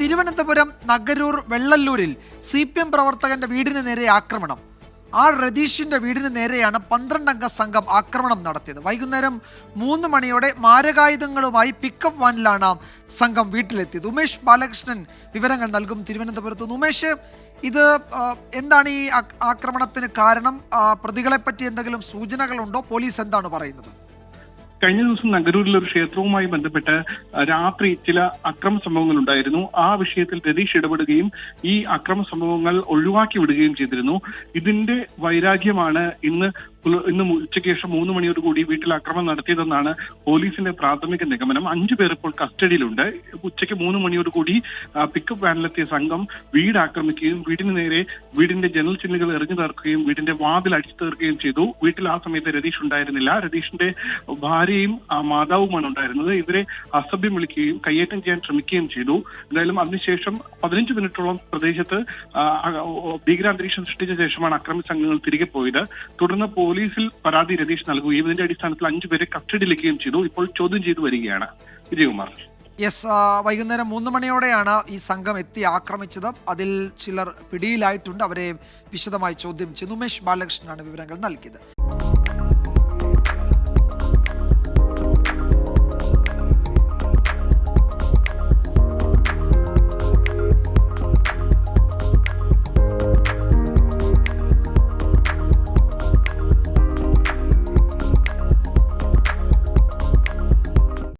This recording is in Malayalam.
തിരുവനന്തപുരം നഗരൂർ വെള്ളല്ലൂരിൽ CPM പ്രവർത്തകന്റെ വീടിന് നേരെ ആക്രമണം. രതീഷിന്റെ വീടിന് നേരെയാണ് 12 അംഗ സംഘം ആക്രമണം നടത്തിയത്. വൈകുന്നേരം 3 മണിയോടെ മാരകായുധങ്ങളുമായി പിക്കപ്പ് വാനിലാണ് സംഘം വീട്ടിലെത്തിയത്. ഉമേഷ് ബാലകൃഷ്ണൻ വിവരങ്ങൾ നൽകും തിരുവനന്തപുരത്ത്. ഉമേഷ്, ഇത് എന്താണ് ഈ ആക്രമണത്തിന് കാരണം? പ്രതികളെ പറ്റി എന്തെങ്കിലും സൂചനകളുണ്ടോ? പോലീസ് എന്താണ് പറയുന്നത്? കഴിഞ്ഞ ദിവസം നഗരൂരിലെ ഒരു ക്ഷേത്രവുമായി ബന്ധപ്പെട്ട് രാത്രി ചില അക്രമ സംഭവങ്ങൾ ഉണ്ടായിരുന്നു. ആ വിഷയത്തിൽ രതീഷ് ഇടപെടുകയും ഈ അക്രമ സംഭവങ്ങൾ ഒഴിവാക്കി വിടുകയും ചെയ്തിരുന്നു. ഇതിന്റെ വൈരാഗ്യമാണ് ഇന്ന് ഉച്ചയ്ക്ക് ശേഷം 3 മണിയോടുകൂടി വീട്ടിൽ ആക്രമണം നടത്തിയതെന്നാണ് പോലീസിന്റെ പ്രാഥമിക നിഗമനം. 5 പേർ ഇപ്പോൾ കസ്റ്റഡിയിലുണ്ട്. ഉച്ചയ്ക്ക് 3 മണിയോടുകൂടി പിക്കപ്പ് വാനിലെത്തിയ സംഘം വീട് ആക്രമിക്കുകയും വീടിന് നേരെ വീടിന്റെ ജനൽ ചില്ലുകൾ എറിഞ്ഞു തീർക്കുകയും വീടിന്റെ വാതിൽ അടിച്ചു തീർക്കുകയും ചെയ്തു. വീട്ടിൽ ആ സമയത്ത് രതീഷ് ഉണ്ടായിരുന്നില്ല. രതീഷിന്റെ ഭാര്യയും മാതാവുമാണ് ഉണ്ടായിരുന്നത്. ഇവരെ അസഭ്യം വിളിക്കുകയും കയ്യേറ്റം ചെയ്യാൻ ശ്രമിക്കുകയും ചെയ്തു. എന്തായാലും അതിനുശേഷം 15 മിനിറ്റോളം പ്രദേശത്ത് ഭീകരാന്തരീക്ഷം സൃഷ്ടിച്ച ശേഷമാണ് അക്രമി സംഘങ്ങൾ തിരികെ പോയത്. തുടർന്ന് പോലീസിൽ പരാതി രതീഷ് നൽകുകയും ഇതിന്റെ അടിസ്ഥാനത്തിൽ 5 പേരെ കസ്റ്റഡിയിലെടുക്കുകയും ചെയ്തു. ഇപ്പോൾ ചോദ്യം ചെയ്തു വരികയാണ്. വിജയകുമാർ. വൈകുന്നേരം 3 മണിയോടെയാണ് ഈ സംഘം എത്തി ആക്രമിച്ചത്. അതിൽ ചിലർ പിടിയിലായിട്ടുണ്ട്. അവരെ വിശദമായി ചോദ്യം ചെയ്തു. ഉമേഷ് ബാലകൃഷ്ണനാണ് വിവരങ്ങൾ നൽകിയത്.